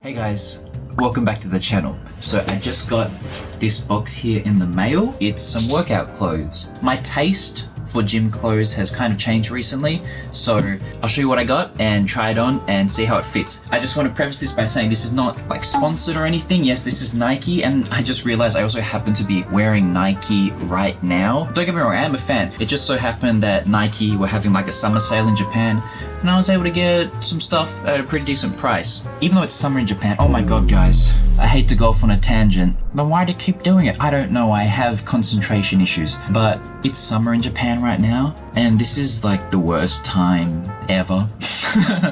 Hey guys, welcome back to the channel. So I just got this box here in the mail. It's some workout clothes. My taste for gym clothes has kind of changed recently, so I'll show you what I got and try it on and see how it fits. I just want to preface this by saying this is not like sponsored or anything. Yes, this is Nike, and I just realized I also happen to be wearing Nike right now. Don't get me wrong, I am a fan. It just so happened that Nike were having like a summer sale in Japan, and I was able to get some stuff at a pretty decent price. Even though it's summer in Japan, oh my god guys, I hate to go off on a tangent, but why do you keep doing it? I don't know, I have concentration issues, but it's summer in Japan right now, and this is like the worst time ever.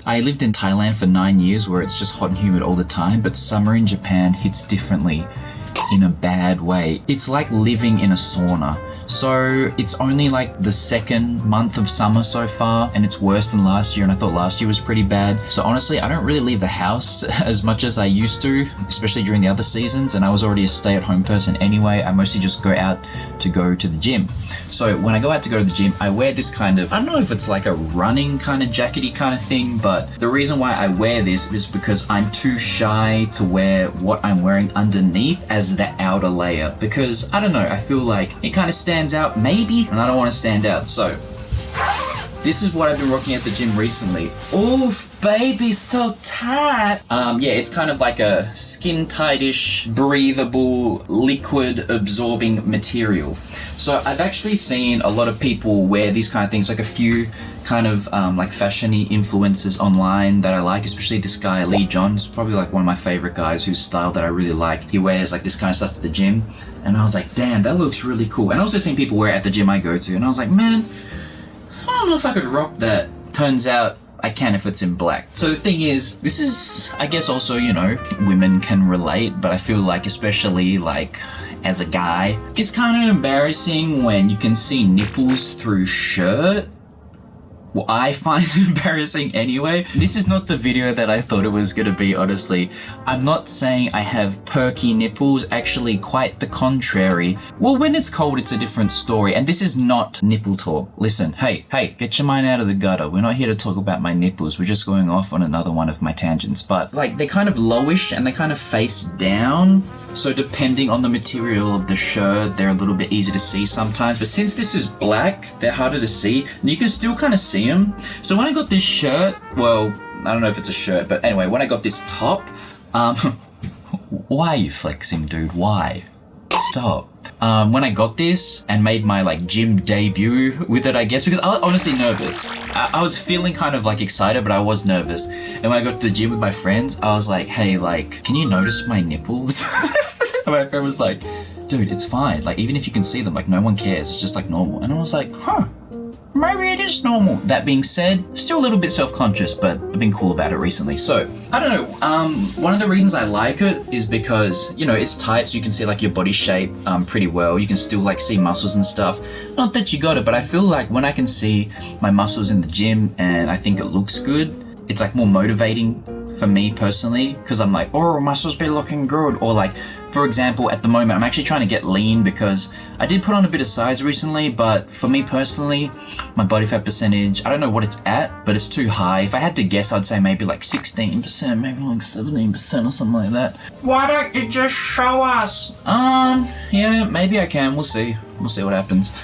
I lived in Thailand for 9 years where it's just hot and humid all the time, but summer in Japan hits differently in a bad way. It's like living in a sauna. So it's only like the second month of summer so far, and it's worse than last year, and I thought last year was pretty bad. So honestly, I don't really leave the house as much as I used to, especially during the other seasons, and I was already a stay-at-home person anyway. I mostly just go out to go to the gym. So when I go out to go to the gym, I wear this kind of, I don't know if it's like a running kind of jackety kind of thing, but the reason why I wear this is because I'm too shy to wear what I'm wearing underneath as the outer layer, because I don't know, I feel like it kind of stands out maybe, and I don't want to stand out. So this is what I've been rocking at the gym recently. Oof, baby, so tight. Yeah, it's kind of like a skin tightish, breathable, liquid absorbing material. So I've actually seen a lot of people wear these kind of things, like a few kind of like fashion-y influencers online that I like, especially this guy Lee John's probably like one of my favorite guys whose style that I really like. He wears like this kind of stuff to the gym, and I was like, damn, that looks really cool. And I also seen people wear it at the gym I go to, and I was like, man, I don't know if I could rock that. Turns out I can if it's in black. So the thing is, this is, I guess also, you know, women can relate, but I feel like especially like as a guy, it's kind of embarrassing when you can see nipples through shirt. Well, I find it embarrassing anyway. This is not the video that I thought it was gonna be, honestly. I'm not saying I have perky nipples, actually quite the contrary. Well, when it's cold, it's a different story, and this is not nipple talk. Listen, hey, get your mind out of the gutter. We're not here to talk about my nipples. We're just going off on another one of my tangents. But like, they're kind of lowish and they kind of face down. So depending on the material of the shirt, they're a little bit easy to see sometimes. But since this is black, they're harder to see, and you can still kind of see them. So when I got this shirt, well, I don't know if it's a shirt, but anyway, when I got this top, why are you flexing, dude? Why? Stop. When I got this and made my like gym debut with it, I guess, because I was honestly nervous. I was feeling kind of like excited, but I was nervous. And when I got to the gym with my friends, I was like, hey, like, can you notice my nipples? And my friend was like, dude, it's fine. Like, even if you can see them, like, no one cares. It's just like normal. And I was like, huh, maybe it is normal. That being said, still a little bit self-conscious, but I've been cool about it recently. So, I don't know, one of the reasons I like it is because, you know, it's tight, so you can see like your body shape pretty well. You can still like see muscles and stuff. Not that you got it, but I feel like when I can see my muscles in the gym and I think it looks good, it's like more motivating for me personally, because I'm like, oh, muscles be looking good. Or like, for example, at the moment, I'm actually trying to get lean because I did put on a bit of size recently, but for me personally, my body fat percentage, I don't know what it's at, but it's too high. If I had to guess, I'd say maybe like 16%, maybe like 17% or something like that. Why don't you just show us? Yeah, maybe I can. We'll see. We'll see what happens.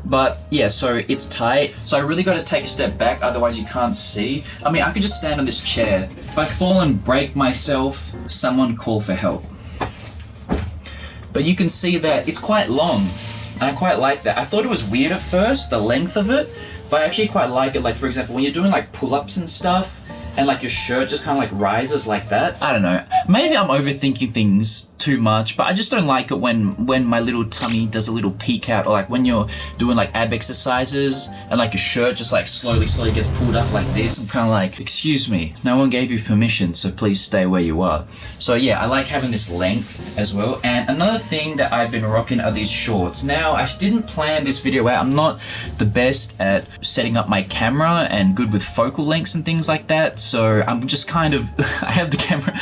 But yeah, so it's tight. So I really got to take a step back, otherwise you can't see. I mean, I could just stand on this chair. If I fall and break myself, someone call for help. But you can see that it's quite long, and I quite like that. I thought it was weird at first, the length of it, but I actually quite like it. Like, for example, when you're doing like pull-ups and stuff, and like your shirt just kind of like rises like that. I don't know. Maybe I'm overthinking things too much, but I just don't like it when my little tummy does a little peek out, or like when you're doing like ab exercises and like your shirt just like slowly gets pulled up like this. I'm kind of like, excuse me, no one gave you permission, so please stay where you are. So yeah, I like having this length as well. And another thing that I've been rocking are these shorts. Now, I didn't plan this video out. I'm not the best at setting up my camera and good with focal lengths and things like that. So I'm just kind of, I have the camera,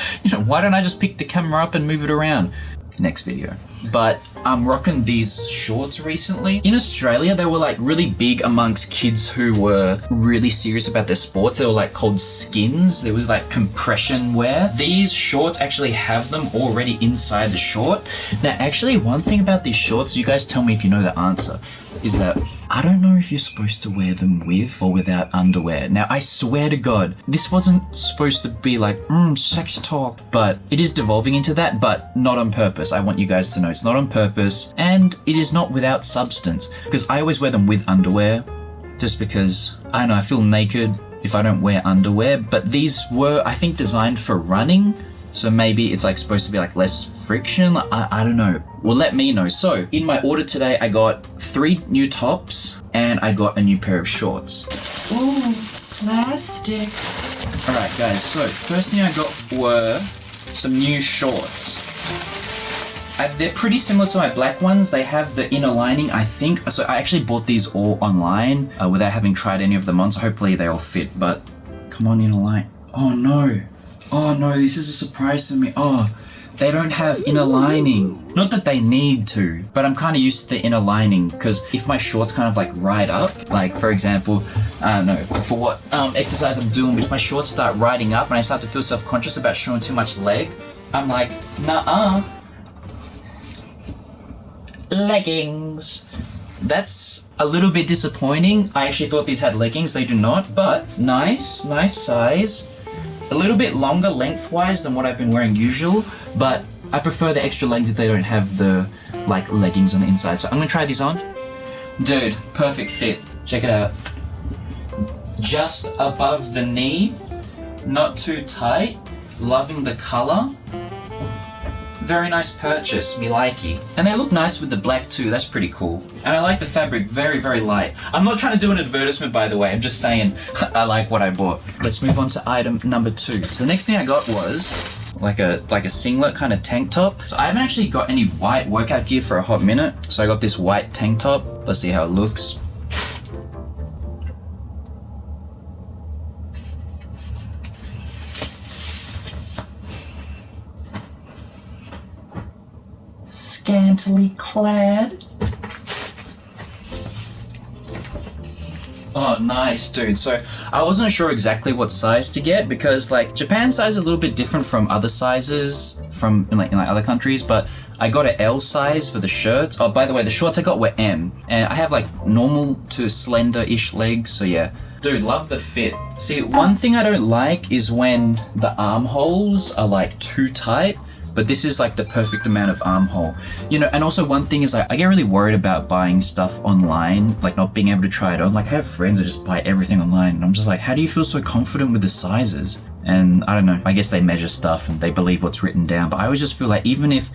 why don't I just pick the camera up and move it around? Next video. But I'm rocking these shorts recently. In Australia, they were like really big amongst kids who were really serious about their sports. They were like called skins. There was like compression wear. These shorts actually have them already inside the short. Now, actually, one thing about these shorts, you guys tell me if you know the answer, is that I don't know if you're supposed to wear them with or without underwear. Now, I swear to God, this wasn't supposed to be like, sex talk, but it is devolving into that, but not on purpose. I want you guys to know it's not on purpose, and it is not without substance, because I always wear them with underwear, just because, I don't know, I feel naked if I don't wear underwear, but these were, I think, designed for running. So maybe it's like supposed to be like less friction. I don't know. Well, let me know. So in my order today, I got 3 new tops and I got a new pair of shorts. Ooh, plastic. All right, guys. So first thing I got were some new shorts. They're pretty similar to my black ones. They have the inner lining, I think. So I actually bought these all online without having tried any of them on. So hopefully they all fit, but come on, inner line. Oh no. Oh no, this is a surprise to me. Oh, they don't have inner lining. Not that they need to, but I'm kind of used to the inner lining because if my shorts kind of like ride up, like for example, I don't know, for what exercise I'm doing, if my shorts start riding up and I start to feel self-conscious about showing too much leg, I'm like, nah, leggings. That's a little bit disappointing. I actually thought these had leggings, they do not, but nice size. A little bit longer lengthwise than what I've been wearing usual, but I prefer the extra length if they don't have the like leggings on the inside. So I'm gonna try these on. Dude, perfect fit. Check it out. Just above the knee, not too tight. Loving the color. Very nice purchase, me likey. And they look nice with the black too, that's pretty cool. And I like the fabric, very, very light. I'm not trying to do an advertisement, by the way, I'm just saying I like what I bought. Let's move on to item number 2. So the next thing I got was like a singlet kind of tank top. So I haven't actually got any white workout gear for a hot minute. So I got this white tank top. Let's see how it looks. Scantily clad. Oh, nice, dude. So I wasn't sure exactly what size to get because like Japan size is a little bit different from other sizes from in other countries, but I got an L size for the shirts. Oh, by the way, the shorts I got were M, and I have like normal to slender-ish legs, so yeah. Dude, love the fit. See, one thing I don't like is when the armholes are like too tight. But this is like the perfect amount of armhole. And also one thing is like, I get really worried about buying stuff online, like not being able to try it on. Like I have friends that just buy everything online and I'm just like, how do you feel so confident with the sizes? And I don't know, I guess they measure stuff and they believe what's written down. But I always just feel like even if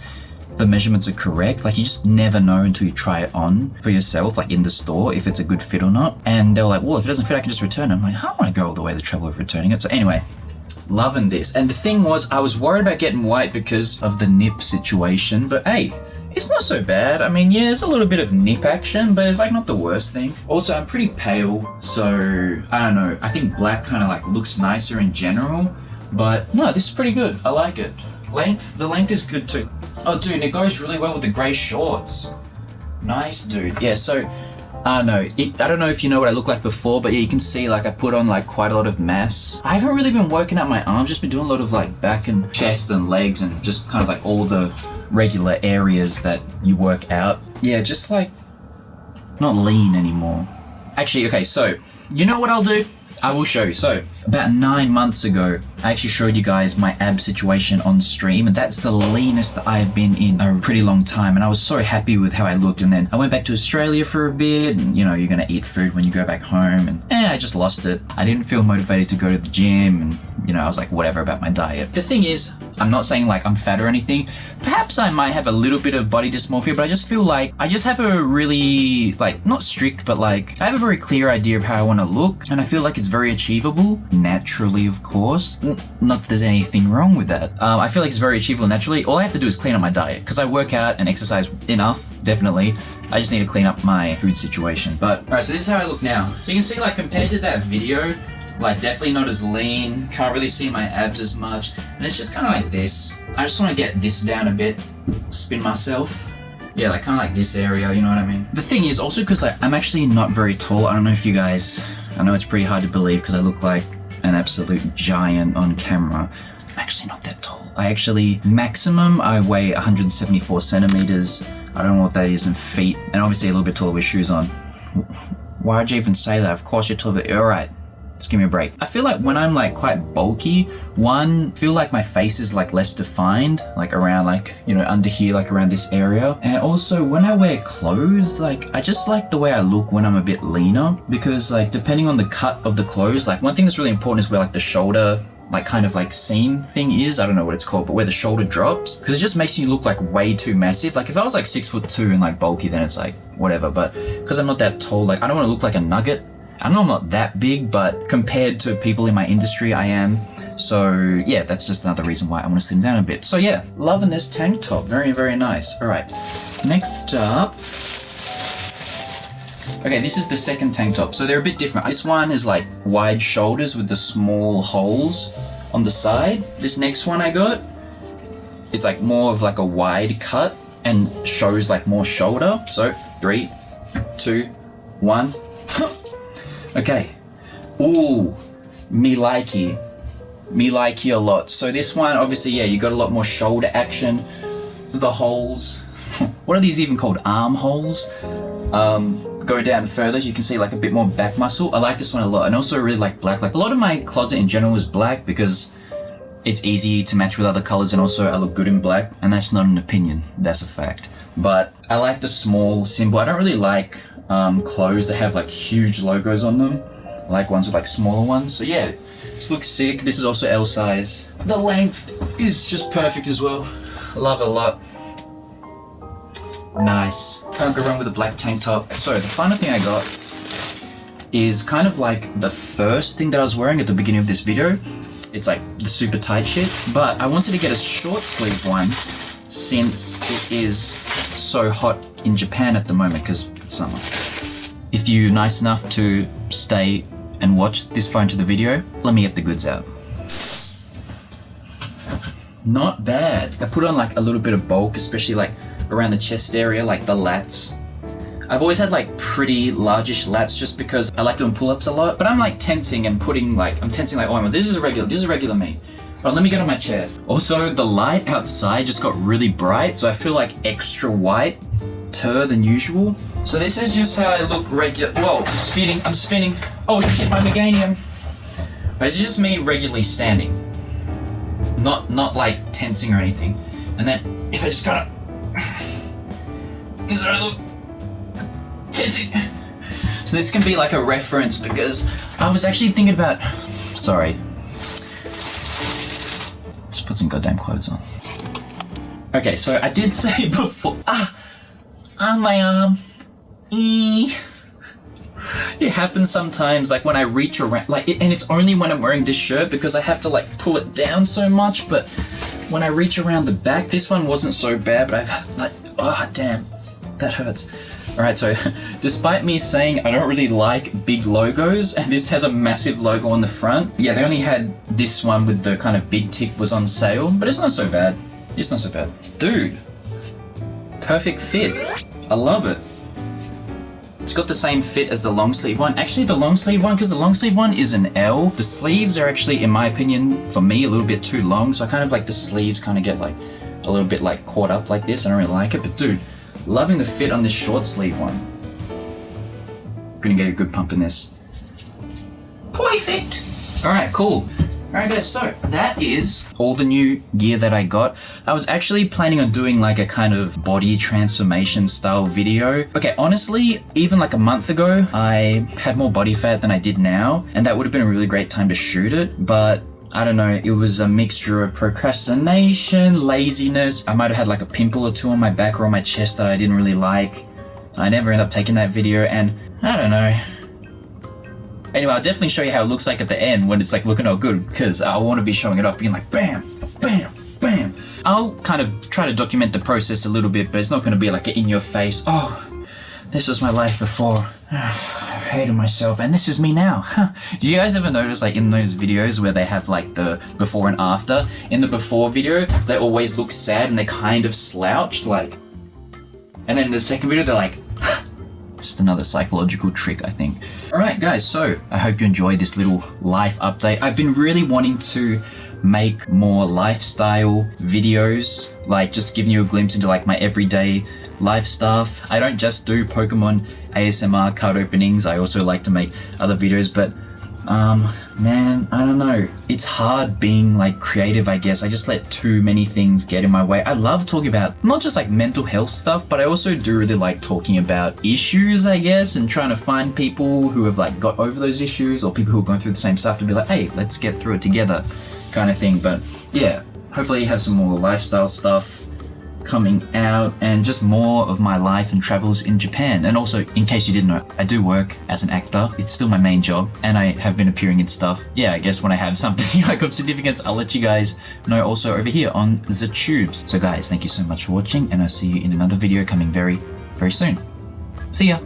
the measurements are correct, like you just never know until you try it on for yourself, like in the store, if it's a good fit or not. And they're like, well, if it doesn't fit, I can just return it. I'm like, I don't want to go all the way to the trouble of returning it. So anyway, loving this. And the thing was, I was worried about getting white because of the nip situation, but hey, it's not so bad. I mean, yeah, there's a little bit of nip action, but it's like not the worst thing. Also, I'm pretty pale, so I don't know. I think black kind of like looks nicer in general, but no, this is pretty good. I like it. The length is good too. Oh, dude, it goes really well with the grey shorts. Nice, dude. Yeah, so I don't know if you know what I looked like before, but yeah, you can see like I put on like quite a lot of mass. I haven't really been working out my arms, just been doing a lot of like back and chest and legs and just kind of like all the regular areas that you work out. Yeah, just like not lean anymore. Actually, okay, so you know what I'll do? I will show you. So about 9 months ago, I actually showed you guys my ab situation on stream, and that's the leanest that I have been in a pretty long time, and I was so happy with how I looked. And then I went back to Australia for a bit, and you're gonna eat food when you go back home, and I just lost it. I didn't feel motivated to go to the gym, and I was like, whatever about my diet. The thing is, I'm not saying like I'm fat or anything. Perhaps I might have a little bit of body dysmorphia, but I just feel like I just have a really, like, not strict, but like, I have a very clear idea of how I want to look, and I feel like it's very achievable, naturally, of course. Not that there's anything wrong with that. I feel like it's very achievable naturally. All I have to do is clean up my diet, because I work out and exercise enough, definitely. I just need to clean up my food situation. But, alright, so this is how I look now. So you can see, like, compared to that video, Like definitely not as lean, can't really see my abs as much, and it's just kind of like this. I just want to get this down a bit, spin myself. Yeah, like kind of like this area, you know what I mean? The thing is also because I'm actually not very tall. I don't know if you guys, I know it's pretty hard to believe because I look like an absolute giant on camera. I'm actually not that tall. I actually, maximum, I weigh 174 centimeters. I don't know what that is in feet, and obviously a little bit taller with shoes on. Why'd you even say that? Of course you're taller, but alright. Just give me a break. I feel like when I'm like quite bulky, I feel like my face is like less defined, like around like, you know, under here, like around this area. And also when I wear clothes, like I just like the way I look when I'm a bit leaner, because like depending on the cut of the clothes, like one thing that's really important is where like the shoulder, like kind of like seam thing is, I don't know what it's called, but where the shoulder drops, because it just makes you look like way too massive. Like if I was like 6'2" and like bulky, then it's like whatever, but because I'm not that tall, like I don't want to look like a nugget. I know I'm not that big, but compared to people in my industry, I am. So yeah, that's just another reason why I want to slim down a bit. So yeah, loving this tank top. Very, very nice. All right, next up. Okay, this is the second tank top. So they're a bit different. This one is like wide shoulders with the small holes on the side. This next one I got, it's like more of like a wide cut and shows like more shoulder. So 3, 2, 1. Okay. Ooh, me likey a lot. So this one, obviously, yeah, you got a lot more shoulder action. The holes, what are these even called? Arm holes. Go down further, you can see like a bit more back muscle. I like this one a lot, and also I really like black. Like a lot of my closet in general is black because it's easy to match with other colors, and also I look good in black. And that's not an opinion, that's a fact. But I like the small symbol. I don't really like clothes that have like huge logos on them. I like ones with like smaller ones. So yeah, this looks sick. This is also L size. The length is just perfect as well. Love it a lot. Nice. Can't go wrong with a black tank top. So the final thing I got is kind of like the first thing that I was wearing at the beginning of this video. It's like the super tight shit, but I wanted to get a short sleeve one since it is so hot in Japan at the moment because it's summer. If you're nice enough to stay and watch this far into the video, let me get the goods out. Not bad. I put on like a little bit of bulk, especially like around the chest area, like the lats. I've always had like pretty largish lats just because I like doing pull-ups a lot, but I'm like tensing and putting like, I'm tensing like, oh, this is regular me. But let me get on my chair. Also, the light outside just got really bright, so I feel like extra whiter than usual. So this is just how I look regular. Whoa, I'm spinning. Oh shit, my meganium. This is just me regularly standing. Not like tensing or anything. And then if I just kinda, this is how I look. Tensing. So this can be like a reference because I was actually thinking about, sorry. Just put some goddamn clothes on. Okay, so I did say before, on my arm. It happens sometimes, like when I reach around, like, and it's only when I'm wearing this shirt because I have to like pull it down so much, but when I reach around the back, this one wasn't so bad, but I've like, oh damn, that hurts. Alright, so despite me saying I don't really like big logos, and this has a massive logo on the front, yeah, they only had this one with the kind of big tick was on sale, but it's not so bad. It's not so bad. Dude, perfect fit. I love it. It's got the same fit as the long sleeve one. Actually, the long sleeve one, because the long sleeve one is an L. The sleeves are actually, in my opinion, for me, a little bit too long. So I kind of like the sleeves kind of get like a little bit like caught up like this. I don't really like it, but dude, loving the fit on this short sleeve one. Gonna get a good pump in this. Perfect. All right, cool. Alright guys, so that is all the new gear that I got. I was actually planning on doing like a kind of body transformation style video. Okay, honestly, even like a month ago, I had more body fat than I did now, and that would have been a really great time to shoot it, but I don't know, it was a mixture of procrastination, laziness. I might have had like a pimple or two on my back or on my chest that I didn't really like. I never ended up taking that video, and I don't know. Anyway, I'll definitely show you how it looks like at the end when it's like looking all good, because I want to be showing it off, being like bam, bam, bam. I'll kind of try to document the process a little bit, but it's not going to be like in your face, oh, this was my life before. hated myself, and this is me now. Do you guys ever notice, like, in those videos where they have, like, the before and after? In the before video, they always look sad and they kind of slouched, like, and then in the second video, they're like, just another psychological trick, I think. Alright guys, so I hope you enjoyed this little life update. I've been really wanting to make more lifestyle videos, like just giving you a glimpse into like my everyday life stuff. I don't just do Pokemon ASMR card openings, I also like to make other videos, but man, I don't know. It's hard being like creative, I guess. I just let too many things get in my way. I love talking about not just like mental health stuff, but I also do really like talking about issues, I guess, and trying to find people who have like got over those issues or people who are going through the same stuff to be like, hey, let's get through it together kind of thing. But yeah, hopefully you have some more lifestyle stuff coming out and just more of my life and travels in Japan. And also, in case you didn't know, I do work as an actor. It's still my main job and I have been appearing in stuff. Yeah, I guess when I have something like of significance, I'll let you guys know also over here on the tubes. So guys, thank you so much for watching and I'll see you in another video coming very, very soon. See ya.